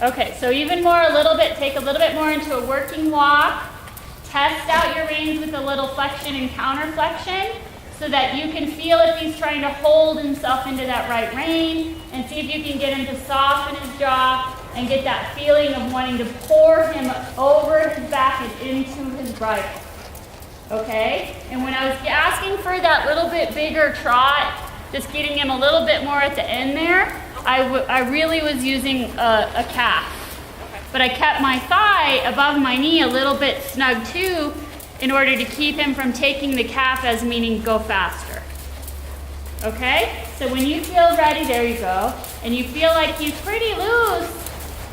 Okay, so even more, a little bit, take a little bit more into a working walk. Test out your reins with a little flexion and counter flexion so that you can feel if he's trying to hold himself into that right rein, and see if you can get him to soften his jaw and get that feeling of wanting to pour him over his back and into his bridle. Okay? And when I was asking for that little bit bigger trot, just getting him a little bit more at the end there, I really was using a calf. But I kept my thigh above my knee a little bit snug too, in order to keep him from taking the calf as meaning go faster. Okay? So when you feel ready, there you go, and you feel like he's pretty loose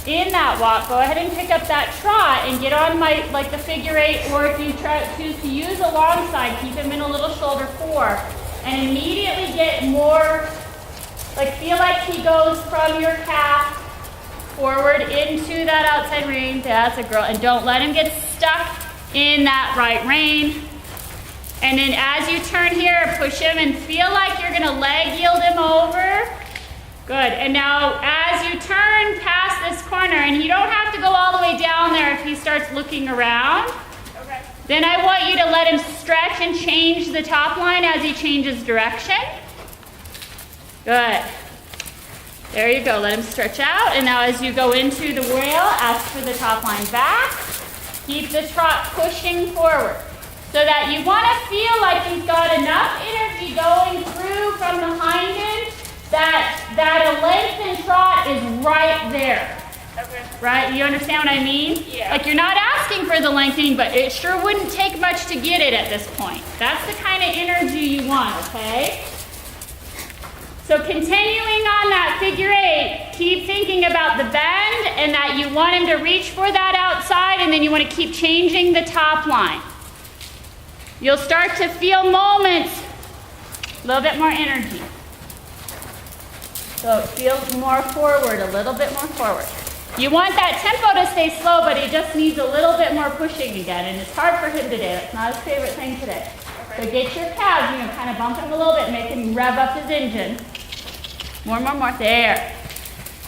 in that walk, go ahead and pick up that trot and get on like the figure 8, or if you choose to use a long side, keep him in a little shoulder 4, and immediately get more, like feel like he goes from your calf forward into that outside rein. That's a girl. And don't let him get stuck in that right rein. And then as you turn here, push him and feel like you're going to leg yield him over. Good. And now as you turn past this corner, and you don't have to go all the way down there if he starts looking around. Okay. Then I want you to let him stretch and change the top line as he changes direction. Good. There you go, let him stretch out. And now as you go into the wheel, ask for the top line back. Keep the trot pushing forward. So that you want to feel like he's got enough energy going through from the hind end that a lengthened trot is right there. Okay. Right, you understand what I mean? Yeah. Like you're not asking for the lengthening, but it sure wouldn't take much to get it at this point. That's the kind of energy you want, okay? So continuing on that figure 8, keep thinking about the bend and that you want him to reach for that outside, and then you want to keep changing the top line. You'll start to feel moments, a little bit more energy. So feel more forward, a little bit more forward. You want that tempo to stay slow, but he just needs a little bit more pushing again, and it's hard for him today. That's not his favorite thing today. So get your calves, kind of bump him a little bit, make him rev up his engine. More. There.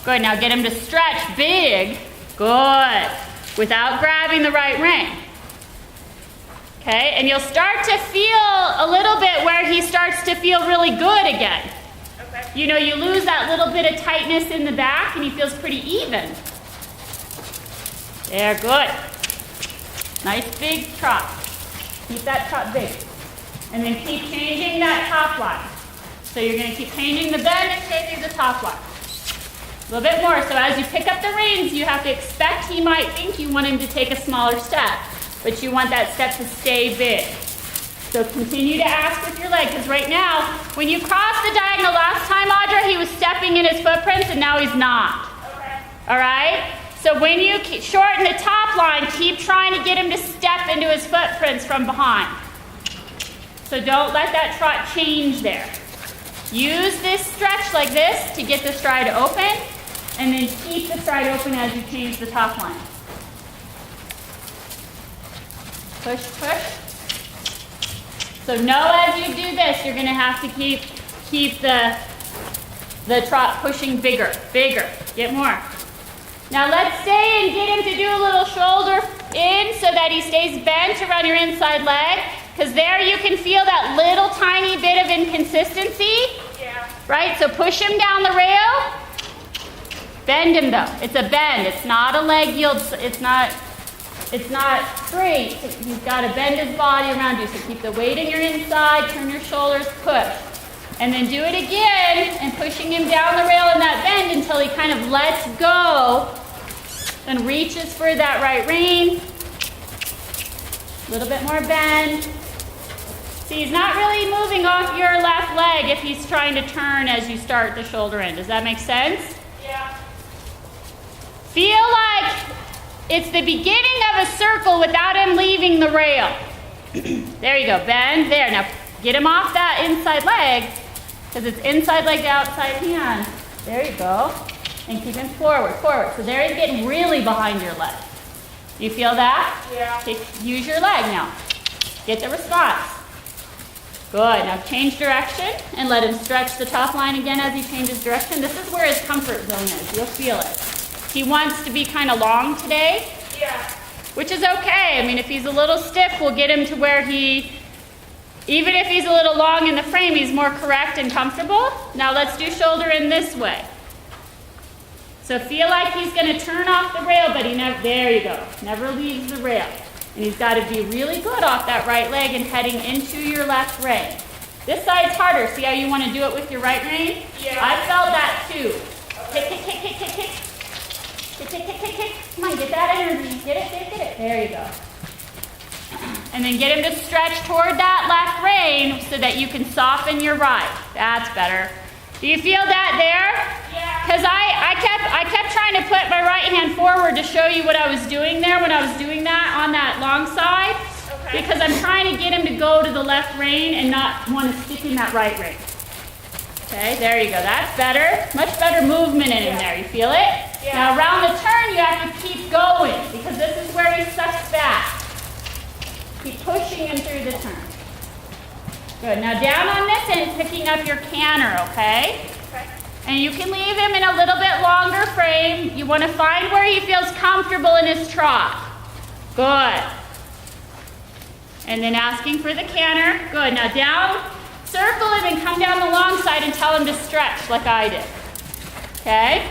Good. Now get him to stretch big. Good. Without grabbing the right rein. Okay. And you'll start to feel a little bit where he starts to feel really good again. Okay. You lose that little bit of tightness in the back and he feels pretty even. There. Good. Nice big trot. Keep that trot big. And then keep changing that top line. So you're going to keep changing the bend and changing the top line. A little bit more. So as you pick up the reins, you have to expect he might think you want him to take a smaller step, but you want that step to stay big. So continue to ask with your leg, because right now, when you crossed the diagonal last time, Audra, he was stepping in his footprints, and now he's not. Okay. All right? So when you shorten the top line, keep trying to get him to step into his footprints from behind. So don't let that trot change there. Use this stretch like this to get the stride open, and then keep the stride open as you change the top line. Push. So know as you do this, you're going to have to keep the trot pushing bigger. Get more. Now let's stay and get him to do a little shoulder in so that he stays bent around your inside leg. Because there you can feel that little tiny bit of inconsistency. Yeah. Right? So push him down the rail. Bend him though. It's a bend. It's not a leg yield. It's not straight. He's got to bend his body around you. So keep the weight in your inside. Turn your shoulders. Push. And then do it again and pushing him down the rail in that bend until he kind of lets go and reaches for that right rein. A little bit more bend. See, he's not really moving off your left leg if he's trying to turn as you start the shoulder in. Does that make sense? Yeah. Feel like it's the beginning of a circle without him leaving the rail. There you go, bend there. Now get him off that inside leg, because it's inside leg to outside hand. There you go. And keep him forward. So there he's getting really behind your leg. You feel that? Yeah. Use your leg now. Get the response. Good. Now change direction and let him stretch the top line again as he changes direction. This is where his comfort zone is. You'll feel it. He wants to be kind of long today. Yeah. Which is okay. I mean, if he's a little stiff, we'll get him to where he, even if he's a little long in the frame, he's more correct and comfortable. Now let's do shoulder in this way. So feel like he's going to turn off the rail, but he never, there you go, never leaves the rail. And he's got to be really good off that right leg and heading into your left rein. This side's harder. See how you want to do it with your right rein? Yeah. I felt that too. Okay. Kick, kick, kick, kick, kick, kick. Kick, kick, kick, kick, kick. Come on, get that energy. Get it, get it, get it. There you go. And then get him to stretch toward that left rein so that you can soften your right. That's better. Do you feel that there? Yeah. Because I kept trying to put my right hand forward to show you what I was doing there when I was doing that on that long side. Okay. Because I'm trying to get him to go to the left rein and not want to stick in that right rein. Okay, there you go. That's better. Much better movement in him there. You feel it? Yeah. Now around the turn, you have to keep going because this is where he sucks back. Keep pushing him through the turn. Good. Now down on this end, picking up your canter, okay? Okay. And you can leave him in a little bit longer frame. You want to find where he feels comfortable in his trot. Good. And then asking for the canter. Good. Now down, circle him and come down the long side and tell him to stretch like I did. Okay?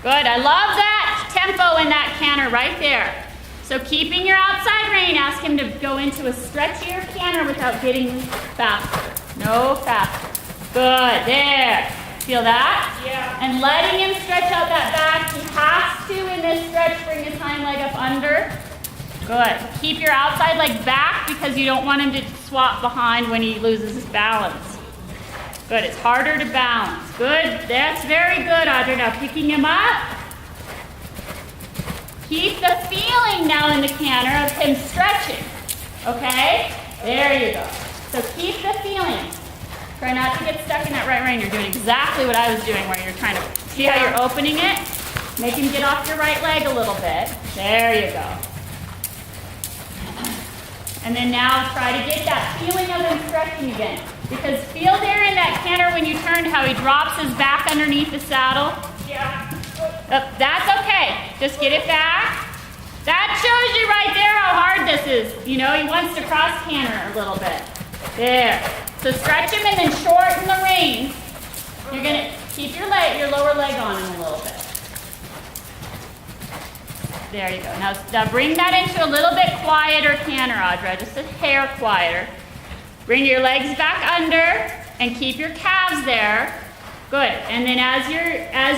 Good. I love that tempo in that canter right there. So keeping your outside rein, ask him to go into a stretchier canter without getting faster. No faster. Good. There. Feel that? Yeah. And letting him stretch out that back. He has to, in this stretch, bring his hind leg up under. Good. Keep your outside leg back because you don't want him to swap behind when he loses his balance. Good. It's harder to balance. Good. That's very good, Audrey. Now picking him up. Keep the feeling now in the canter of him stretching. Okay? There you go. So keep the feeling. Try not to get stuck in that right rein. You're doing exactly what I was doing where you're trying to see how you're opening it. Make him get off your right leg a little bit. There you go. And then now try to get that feeling of him stretching again. Because feel there in that canter when you turned how he drops his back underneath the saddle. Yeah. That's okay. Just get it back. That shows you right there how hard this is. You know, he wants to cross canter a little bit. There. So stretch him and then shorten the reins. You're going to keep your lower leg on him a little bit. There you go. Now bring that into a little bit quieter canter, Audra. Just a hair quieter. Bring your legs back under and keep your calves there. Good. And then as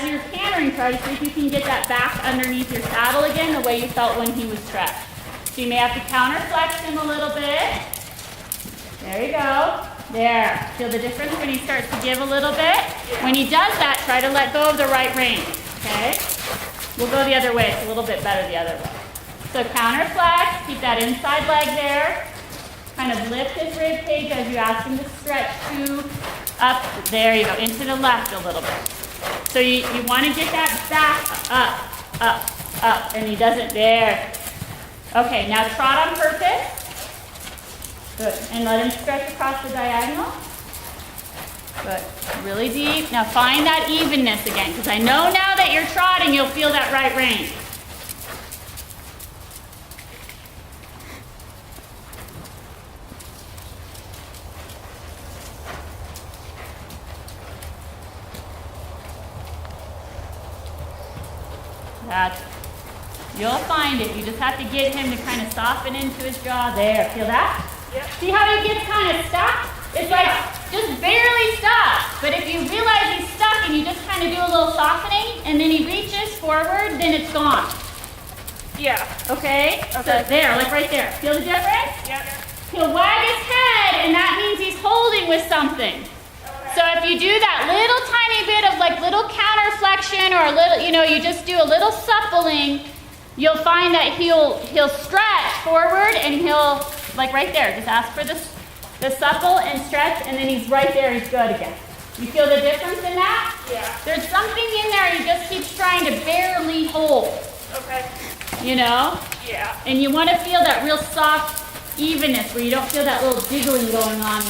you're cantering, try to see if you can get that back underneath your saddle again the way you felt when he was stretched. So you may have to counter flex him a little bit. There you go. There. Feel the difference when he starts to give a little bit? When he does that, try to let go of the right rein. Okay? We'll go the other way. It's a little bit better the other way. So counter flex. Keep that inside leg there. Kind of lift his rib cage as you ask him to stretch to up. There you go. Into the left a little bit. So you want to get that back up. And he doesn't. There. Okay, now trot on purpose. Good. And let him stretch across the diagonal. Good. Really deep. Now find that evenness again, because I know now that you're trotting, you'll feel that right rein. You'll find it. You just have to get him to kind of soften into his jaw. There. Feel that? Yep. See how he gets kind of stuck? It's like just barely stuck. But if you realize he's stuck and you just kind of do a little softening and then he reaches forward, then it's gone. Yeah. Okay? So there, like right there. Feel the difference? Yep. He'll wag his head and that means he's holding with something. So if you do that little tiny bit of like little counter flexion or a little, you just do a little suppling, you'll find that he'll stretch forward and he'll, like right there, just ask for the supple and stretch and then he's right there, he's good again. You feel the difference in that? Yeah. There's something in there he just keeps trying to barely hold. Okay. Yeah. And you want to feel that real soft evenness where you don't feel that little jiggling going on.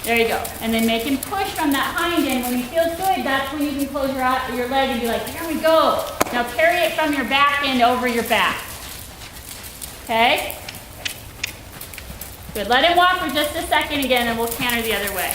There you go. And then make him push from that hind end. When he feels good, that's when you can close your leg and be like, here we go. Now carry it from your back end over your back. Okay? Good. Let him walk for just a second again and we'll canter the other way.